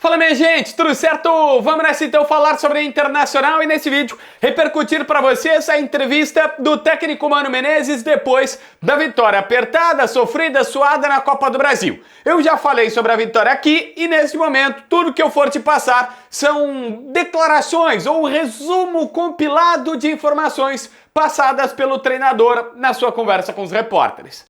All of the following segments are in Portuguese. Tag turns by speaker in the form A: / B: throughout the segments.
A: Fala minha gente, tudo certo? Vamos nessa então falar sobre a Internacional e nesse vídeo repercutir para você essa entrevista do técnico Mano Menezes depois da vitória apertada, sofrida, suada na Copa do Brasil. Eu já falei sobre a vitória aqui e nesse momento tudo que eu for te passar são declarações ou um resumo compilado de informações passadas pelo treinador na sua conversa com os repórteres.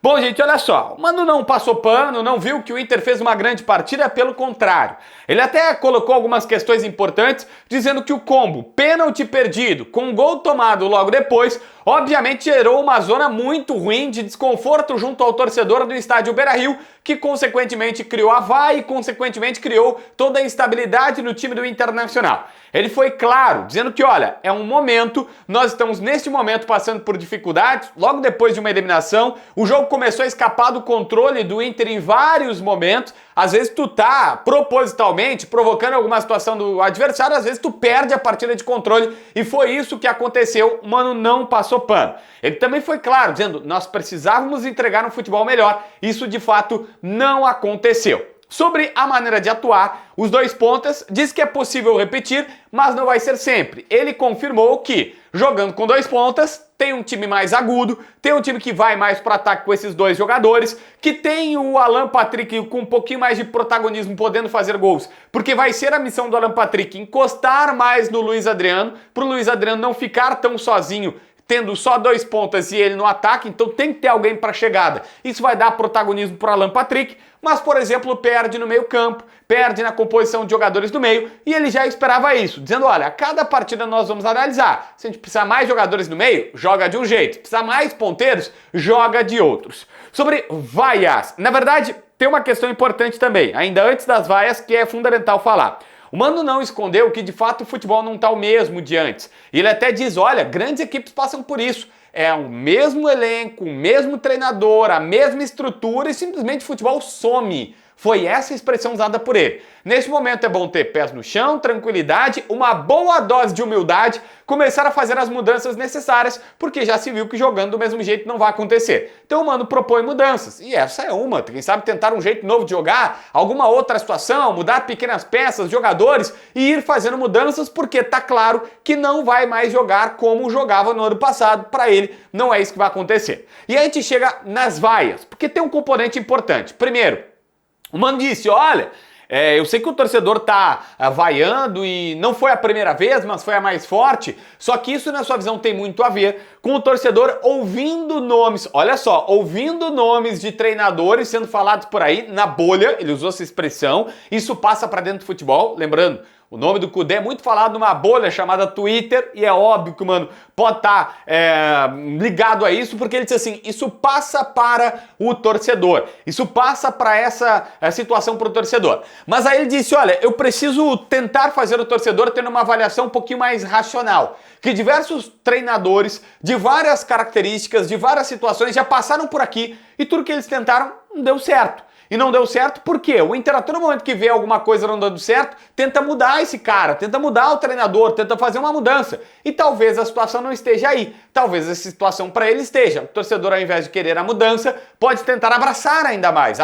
A: Bom, gente, olha só, o Mano não passou pano, não viu que o Inter fez uma grande partida, pelo contrário. Ele até colocou algumas questões importantes, dizendo que o combo pênalti perdido com gol tomado logo depois, obviamente gerou uma zona muito ruim de desconforto junto ao torcedor do estádio Beira-Rio, que consequentemente criou a vaia e consequentemente criou toda a instabilidade no time do Internacional. Ele foi claro, dizendo que, olha, é um momento, nós estamos neste momento passando por dificuldades, logo depois de uma eliminação, o jogo começou a escapar do controle do Inter em vários momentos, às vezes tu tá propositalmente provocando alguma situação do adversário, às vezes tu perde a partida de controle e foi isso que aconteceu, o Mano não passou pano. Ele também foi claro, dizendo, nós precisávamos entregar um futebol melhor, isso de fato não aconteceu. Sobre a maneira de atuar, os dois pontas diz que é possível repetir, mas não vai ser sempre. Ele confirmou que, jogando com dois pontas, tem um time mais agudo, tem um time que vai mais para ataque com esses dois jogadores, que tem o Alan Patrick com um pouquinho mais de protagonismo podendo fazer gols, porque vai ser a missão do Alan Patrick encostar mais no Luiz Adriano, para o Luiz Adriano não ficar tão sozinho, tendo só dois pontas e ele no ataque, então tem que ter alguém para chegada. Isso vai dar protagonismo para o Alan Patrick, mas, por exemplo, perde no meio campo, perde na composição de jogadores do meio, e ele já esperava isso, dizendo, olha, a cada partida nós vamos analisar. Se a gente precisar mais jogadores no meio, joga de um jeito. Se precisar mais ponteiros, joga de outros. Sobre vaias, na verdade, tem uma questão importante também, ainda antes das vaias, que é fundamental falar. O Mano não escondeu que de fato o futebol não está o mesmo de antes. E ele até diz, olha, grandes equipes passam por isso. É o mesmo elenco, o mesmo treinador, a mesma estrutura e simplesmente o futebol some. Foi essa a expressão usada por ele. Neste momento é bom ter pés no chão, tranquilidade, uma boa dose de humildade, começar a fazer as mudanças necessárias, porque já se viu que jogando do mesmo jeito não vai acontecer. Então o Mano propõe mudanças, e essa é uma. Quem sabe tentar um jeito novo de jogar, alguma outra situação, mudar pequenas peças, jogadores, e ir fazendo mudanças, porque tá claro que não vai mais jogar como jogava no ano passado. Para ele, não é isso que vai acontecer. E aí a gente chega nas vaias, porque tem um componente importante. Primeiro, o Mano disse, olha, eu sei que o torcedor tá vaiando e não foi a primeira vez, mas foi a mais forte, só que isso na sua visão tem muito a ver com o torcedor ouvindo nomes, olha só, ouvindo nomes de treinadores sendo falados por aí na bolha, ele usou essa expressão, isso passa para dentro do futebol, lembrando, o nome do Kudê é muito falado numa bolha chamada Twitter e é óbvio que o Mano pode estar ligado a isso porque ele disse assim, isso passa para o torcedor, isso passa para essa situação para o torcedor. Mas aí ele disse, olha, eu preciso tentar fazer o torcedor ter uma avaliação um pouquinho mais racional, que diversos treinadores de várias características, de várias situações já passaram por aqui e tudo que eles tentaram não deu certo. E não deu certo por quê? O Inter, a todo momento que vê alguma coisa não dando certo, tenta mudar esse cara, tenta mudar o treinador, tenta fazer uma mudança. E talvez a situação não esteja aí. Talvez essa situação para ele esteja. O torcedor, ao invés de querer a mudança, pode tentar abraçar ainda mais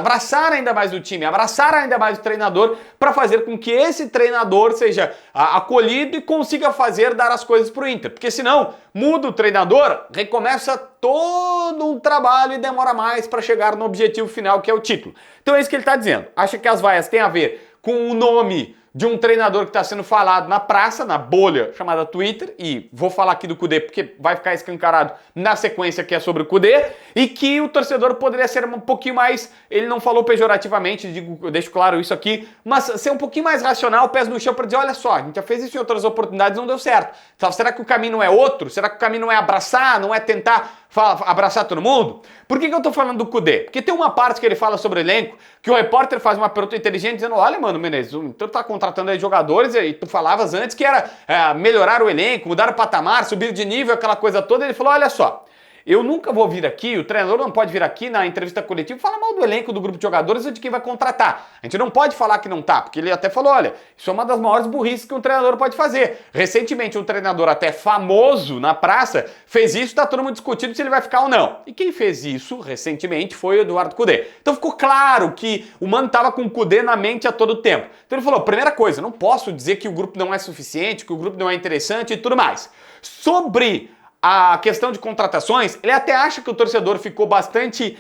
A: o time, abraçar ainda mais o treinador para fazer com que esse treinador seja acolhido e consiga dar as coisas para o Inter. Porque senão, muda o treinador, recomeça todo um trabalho e demora mais para chegar no objetivo final, que é o título. Então é isso que ele está dizendo. Acha que as vaias têm a ver com o nome de um treinador que está sendo falado na praça, na bolha chamada Twitter, e vou falar aqui do Kudê porque vai ficar escancarado na sequência que é sobre o Kudê, e que o torcedor poderia ser um pouquinho mais, ele não falou pejorativamente, eu deixo claro isso aqui, mas ser um pouquinho mais racional, pés no chão para dizer, olha só, a gente já fez isso em outras oportunidades, não deu certo. Então, será que o caminho é outro? Será que o caminho não é abraçar, não é tentar abraçar todo mundo? Por que eu tô falando do Kudê? Porque tem uma parte que ele fala sobre o elenco, que o repórter faz uma pergunta inteligente dizendo, olha, Mano Menezes, então tá contratando aí jogadores e tu falavas antes que era melhorar o elenco, mudar o patamar, subir de nível, aquela coisa toda. Ele falou, olha só, eu nunca vou vir aqui, o treinador não pode vir aqui na entrevista coletiva e falar mal do elenco, do grupo de jogadores ou de quem vai contratar. A gente não pode falar que não tá, porque ele até falou, olha, isso é uma das maiores burrices que um treinador pode fazer. Recentemente, um treinador até famoso na praça fez isso, tá todo mundo discutindo se ele vai ficar ou não. E quem fez isso recentemente foi o Eduardo Cudê. Então ficou claro que o Mano tava com o Cudê na mente a todo tempo. Então ele falou, primeira coisa, não posso dizer que o grupo não é suficiente, que o grupo não é interessante e tudo mais. Sobre a questão de contratações, ele até acha que o torcedor ficou bastante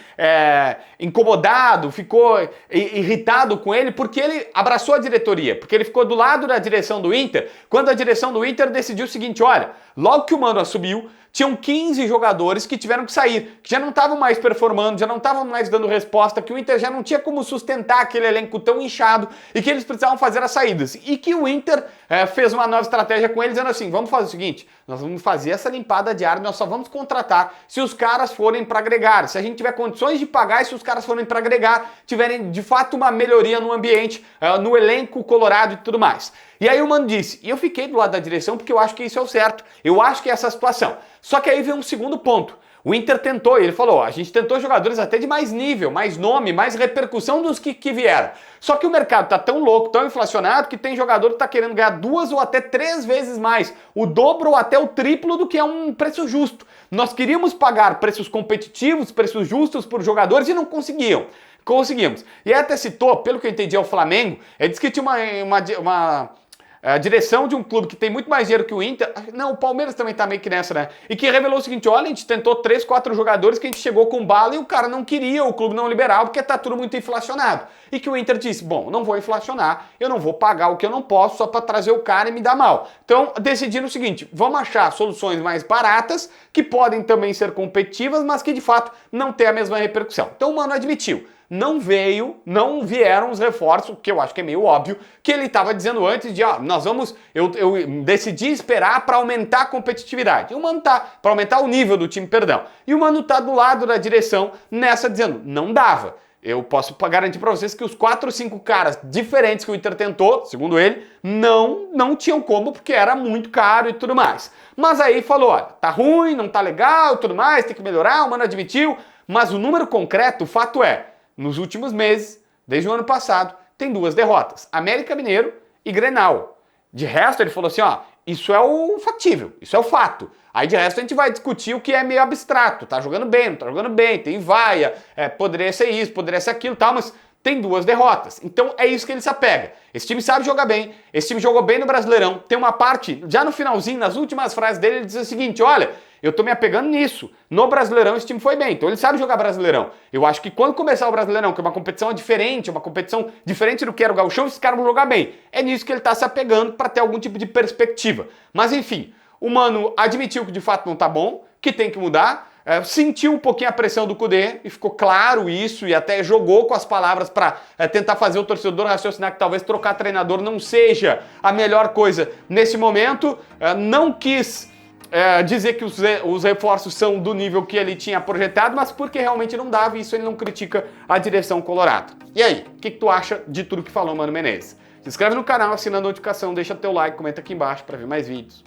A: incomodado, ficou irritado com ele, porque ele abraçou a diretoria, porque ele ficou do lado da direção do Inter, quando a direção do Inter decidiu o seguinte, olha, logo que o Mano assumiu, tinham 15 jogadores que tiveram que sair, que já não estavam mais performando, já não estavam mais dando resposta, que o Inter já não tinha como sustentar aquele elenco tão inchado e que eles precisavam fazer as saídas. E que o Inter fez uma nova estratégia com eles, dizendo assim, vamos fazer o seguinte, nós vamos fazer essa limpada diária, nós só vamos contratar se os caras forem para agregar, se a gente tiver condições de pagar e se os caras forem para agregar, tiverem de fato uma melhoria no ambiente, no elenco colorado e tudo mais. E aí o Mano disse, e eu fiquei do lado da direção porque eu acho que isso é o certo, eu acho que é essa situação. Só que aí vem um segundo ponto. O Inter tentou, e ele falou, a gente tentou jogadores até de mais nível, mais nome, mais repercussão dos que vieram. Só que o mercado tá tão louco, tão inflacionado, que tem jogador que tá querendo ganhar 2 ou até 3 vezes mais, o dobro ou até o triplo do que é um preço justo. Nós queríamos pagar preços competitivos, preços justos por jogadores e não conseguiam. Conseguimos. E até citou, pelo que eu entendi, é o Flamengo, ele disse que tinha a direção de um clube que tem muito mais dinheiro que o Inter, não, o Palmeiras também tá meio que nessa, né? E que revelou o seguinte, olha, a gente tentou 3, 4 jogadores que a gente chegou com bala e o cara não queria, o clube não liberava, porque tá tudo muito inflacionado. E que o Inter disse, bom, não vou inflacionar, eu não vou pagar o que eu não posso só para trazer o cara e me dar mal. Então, decidiram o seguinte, vamos achar soluções mais baratas, que podem também ser competitivas, mas que de fato não tem a mesma repercussão. Então o Mano admitiu. Não vieram os reforços, que eu acho que é meio óbvio, que ele estava dizendo antes de, eu decidi esperar para aumentar a competitividade. E o Mano tá, para aumentar o nível do time, perdão. E o Mano tá do lado da direção nessa dizendo, não dava. Eu posso garantir para vocês que os 4 ou 5 caras diferentes que o Inter tentou, segundo ele, não tinham como, porque era muito caro e tudo mais. Mas aí falou, olha, tá ruim, não tá legal e tudo mais, tem que melhorar, o Mano admitiu, mas o número concreto, o fato é, nos últimos meses, desde o ano passado, tem 2 derrotas, América Mineiro e Grenal. De resto, ele falou assim, ó, isso é o factível, isso é o fato. Aí de resto a gente vai discutir o que é meio abstrato, tá jogando bem, não tá jogando bem, tem vaia, poderia ser isso, poderia ser aquilo e tal, mas tem 2 derrotas. Então é isso que ele se apega. Esse time sabe jogar bem, esse time jogou bem no Brasileirão, tem uma parte, já no finalzinho, nas últimas frases dele, ele diz o seguinte, olha, eu tô me apegando nisso. No Brasileirão esse time foi bem, então ele sabe jogar Brasileirão. Eu acho que quando começar o Brasileirão, que é uma competição diferente, uma competição diferente do que era o Gauchão, esses caras vão jogar bem. É nisso que ele tá se apegando para ter algum tipo de perspectiva. Mas enfim, o Mano admitiu que de fato não tá bom, que tem que mudar, sentiu um pouquinho a pressão do Cudê e ficou claro isso e até jogou com as palavras para tentar fazer o torcedor raciocinar que talvez trocar treinador não seja a melhor coisa nesse momento. Não quis dizer que os reforços são do nível que ele tinha projetado, mas porque realmente não dava e isso ele não critica a direção colorada. E aí, o que tu acha de tudo que falou Mano Menezes? Se inscreve no canal, assina a notificação, deixa teu like, comenta aqui embaixo para ver mais vídeos.